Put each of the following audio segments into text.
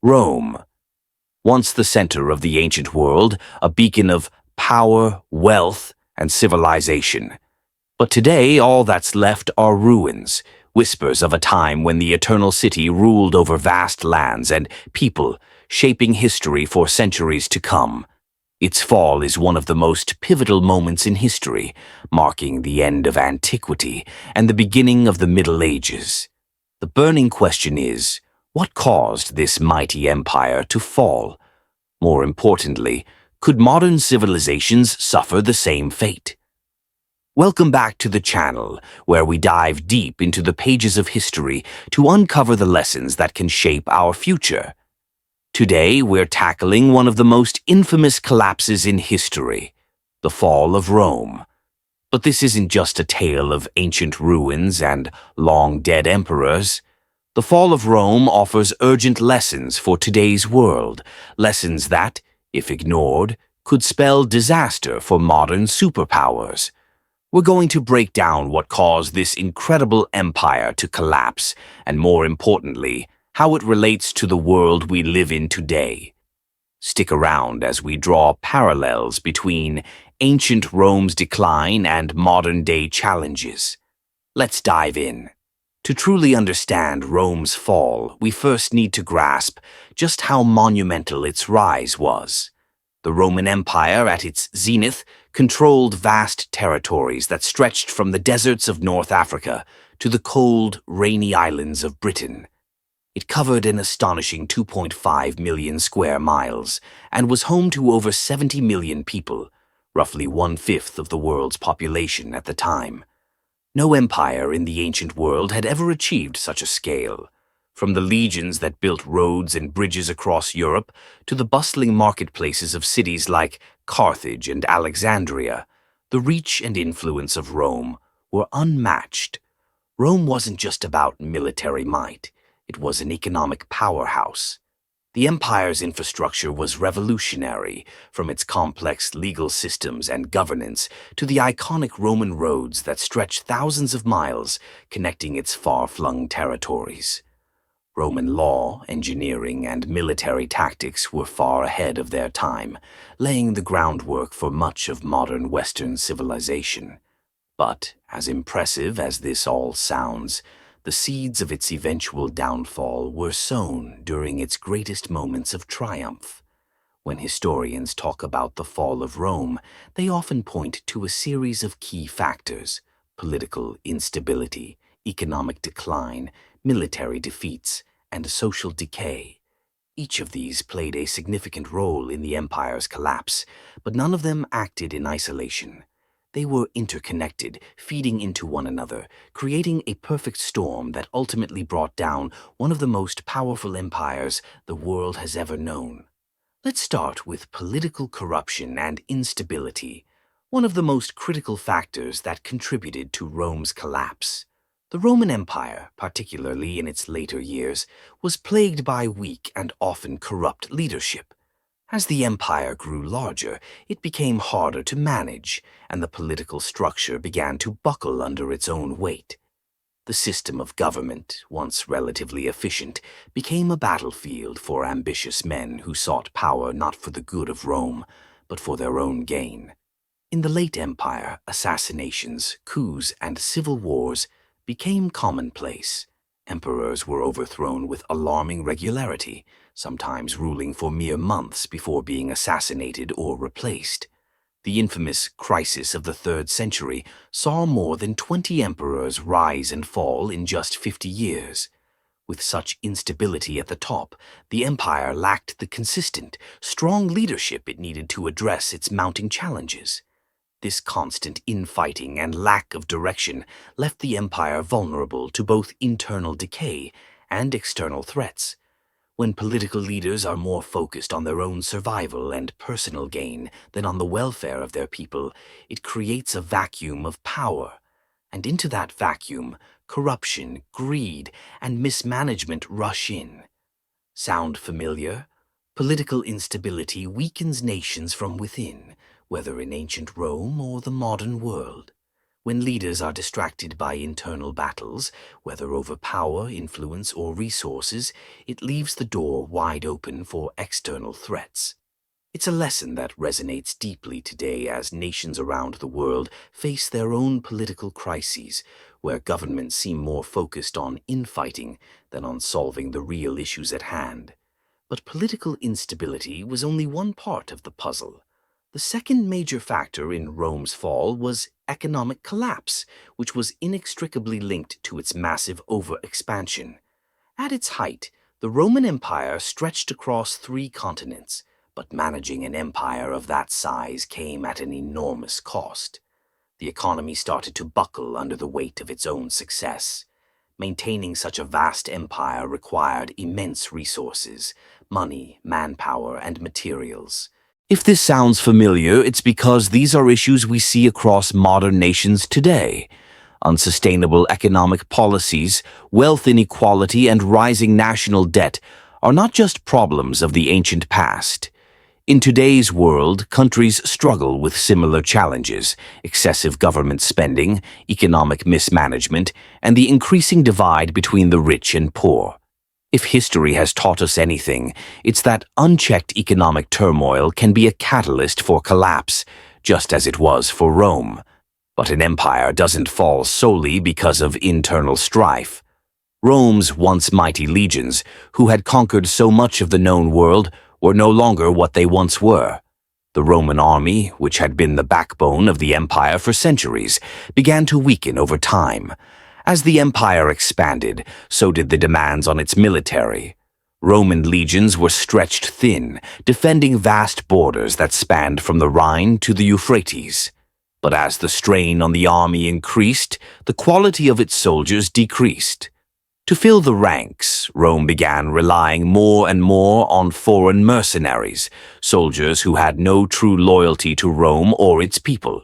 Rome, once the center of the ancient world, a beacon of power, wealth, and civilization. But today, all that's left are ruins, whispers of a time when the Eternal City ruled over vast lands and people, shaping history for centuries to come. Its fall is one of the most pivotal moments in history, marking the end of antiquity and the beginning of the Middle Ages. The burning question is, what caused this mighty empire to fall? More importantly, could modern civilizations suffer the same fate? Welcome back to the channel, where we dive deep into the pages of history to uncover the lessons that can shape our future. Today, we're tackling one of the most infamous collapses in history, the fall of Rome. But this isn't just a tale of ancient ruins and long-dead emperors. The fall of Rome offers urgent lessons for today's world, lessons that, if ignored, could spell disaster for modern superpowers. We're going to break down what caused this incredible empire to collapse, and more importantly, how it relates to the world we live in today. Stick around as we draw parallels between ancient Rome's decline and modern-day challenges. Let's dive in. To truly understand Rome's fall, we first need to grasp just how monumental its rise was. The Roman Empire, at its zenith, controlled vast territories that stretched from the deserts of North Africa to the cold, rainy islands of Britain. It covered an astonishing 2.5 million square miles and was home to over 70 million people, roughly one-fifth of the world's population at the time. No empire in the ancient world had ever achieved such a scale. From the legions that built roads and bridges across Europe to the bustling marketplaces of cities like Carthage and Alexandria, the reach and influence of Rome were unmatched. Rome wasn't just about military might, it was an economic powerhouse. The empire's infrastructure was revolutionary, from its complex legal systems and governance to the iconic Roman roads that stretched thousands of miles connecting its far-flung territories. Roman law, engineering, and military tactics were far ahead of their time, laying the groundwork for much of modern Western civilization. But, as impressive as this all sounds, the seeds of its eventual downfall were sown during its greatest moments of triumph. When historians talk about the fall of Rome, they often point to a series of key factors: political instability, economic decline, military defeats, and social decay. Each of these played a significant role in the empire's collapse, but none of them acted in isolation. They were interconnected, feeding into one another, creating a perfect storm that ultimately brought down one of the most powerful empires the world has ever known. Let's start with political corruption and instability, one of the most critical factors that contributed to Rome's collapse. The Roman Empire, particularly in its later years, was plagued by weak and often corrupt leadership. As the empire grew larger, it became harder to manage, and the political structure began to buckle under its own weight. The system of government, once relatively efficient, became a battlefield for ambitious men who sought power not for the good of Rome, but for their own gain. In the late empire, assassinations, coups, and civil wars became commonplace. Emperors were overthrown with alarming regularity, sometimes ruling for mere months before being assassinated or replaced. The infamous crisis of the 3rd century saw more than 20 emperors rise and fall in just 50 years. With such instability at the top, the empire lacked the consistent, strong leadership it needed to address its mounting challenges. This constant infighting and lack of direction left the empire vulnerable to both internal decay and external threats. When political leaders are more focused on their own survival and personal gain than on the welfare of their people, it creates a vacuum of power. And into that vacuum, corruption, greed, and mismanagement rush in. Sound familiar? Political instability weakens nations from within, whether in ancient Rome or the modern world. When leaders are distracted by internal battles, whether over power, influence, or resources, it leaves the door wide open for external threats. It's a lesson that resonates deeply today as nations around the world face their own political crises, where governments seem more focused on infighting than on solving the real issues at hand. But political instability was only one part of the puzzle. The second major factor in Rome's fall was economic collapse, which was inextricably linked to its massive overexpansion. At its height, the Roman Empire stretched across 3 continents, but managing an empire of that size came at an enormous cost. The economy started to buckle under the weight of its own success. Maintaining such a vast empire required immense resources, money, manpower, and materials. If this sounds familiar, it's because these are issues we see across modern nations today. Unsustainable economic policies, wealth inequality, and rising national debt are not just problems of the ancient past. In today's world, countries struggle with similar challenges: excessive government spending, economic mismanagement, and the increasing divide between the rich and poor. If history has taught us anything, it's that unchecked economic turmoil can be a catalyst for collapse, just as it was for Rome. But an empire doesn't fall solely because of internal strife. Rome's once mighty legions, who had conquered so much of the known world, were no longer what they once were. The Roman army, which had been the backbone of the empire for centuries, began to weaken over time. As the empire expanded, so did the demands on its military. Roman legions were stretched thin, defending vast borders that spanned from the Rhine to the Euphrates. But as the strain on the army increased, the quality of its soldiers decreased. To fill the ranks, Rome began relying more and more on foreign mercenaries, soldiers who had no true loyalty to Rome or its people.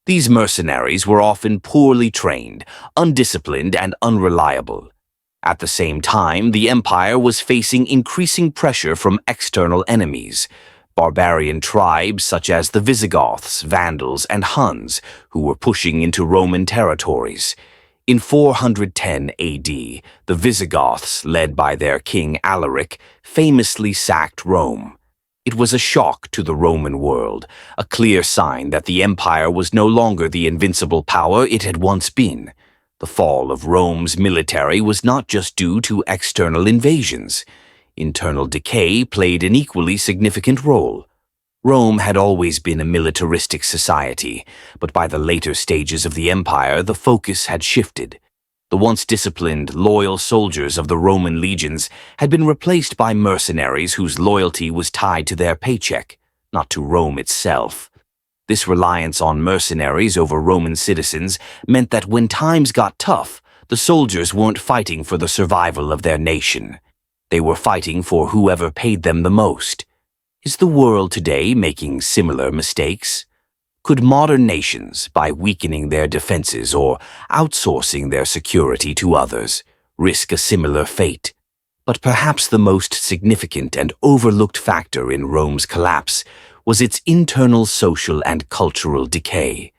These mercenaries were often poorly trained, undisciplined, and unreliable. At the same time, the empire was facing increasing pressure from external enemies, barbarian tribes such as the Visigoths, Vandals, and Huns, who were pushing into Roman territories. In 410 AD, the Visigoths, led by their king Alaric, famously sacked Rome. It was a shock to the Roman world, a clear sign that the empire was no longer the invincible power it had once been. The fall of Rome's military was not just due to external invasions. Internal decay played an equally significant role. Rome had always been a militaristic society, but by the later stages of the empire, the focus had shifted. The once disciplined, loyal soldiers of the Roman legions had been replaced by mercenaries whose loyalty was tied to their paycheck, not to Rome itself. This reliance on mercenaries over Roman citizens meant that when times got tough, the soldiers weren't fighting for the survival of their nation. They were fighting for whoever paid them the most. Is the world today making similar mistakes? Could modern nations, by weakening their defenses or outsourcing their security to others, risk a similar fate? But perhaps the most significant and overlooked factor in Rome's collapse was its internal social and cultural decay.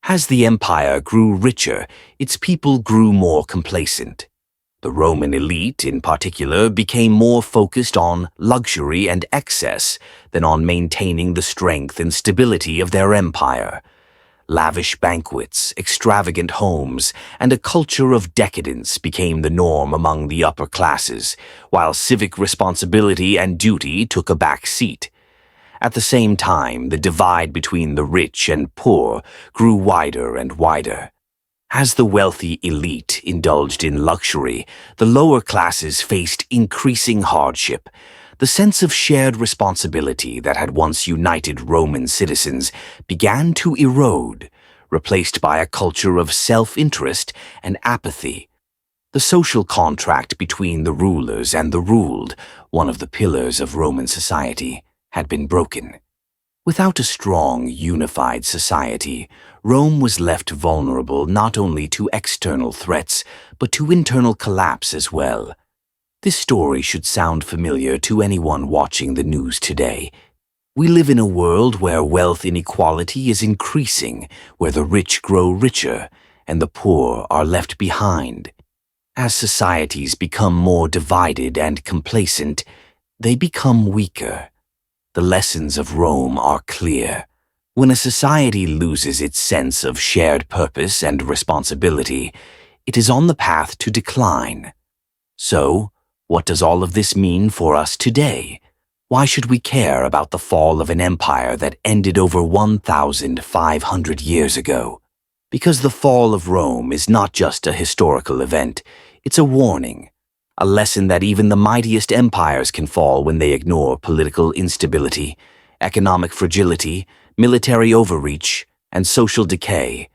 As the empire grew richer, its people grew more complacent. The Roman elite, in particular, became more focused on luxury and excess than on maintaining the strength and stability of their empire. Lavish banquets, extravagant homes, and a culture of decadence became the norm among the upper classes, while civic responsibility and duty took a back seat. At the same time, the divide between the rich and poor grew wider and wider. As the wealthy elite indulged in luxury, the lower classes faced increasing hardship. The sense of shared responsibility that had once united Roman citizens began to erode, replaced by a culture of self-interest and apathy. The social contract between the rulers and the ruled, one of the pillars of Roman society, had been broken. Without a strong, unified society, Rome was left vulnerable not only to external threats, but to internal collapse as well. This story should sound familiar to anyone watching the news today. We live in a world where wealth inequality is increasing, where the rich grow richer and the poor are left behind. As societies become more divided and complacent, they become weaker. The lessons of Rome are clear. When a society loses its sense of shared purpose and responsibility, it is on the path to decline. So, what does all of this mean for us today? Why should we care about the fall of an empire that ended over 1,500 years ago? Because the fall of Rome is not just a historical event, it's a warning, a lesson that even the mightiest empires can fall when they ignore political instability, economic fragility, military overreach, and social decay.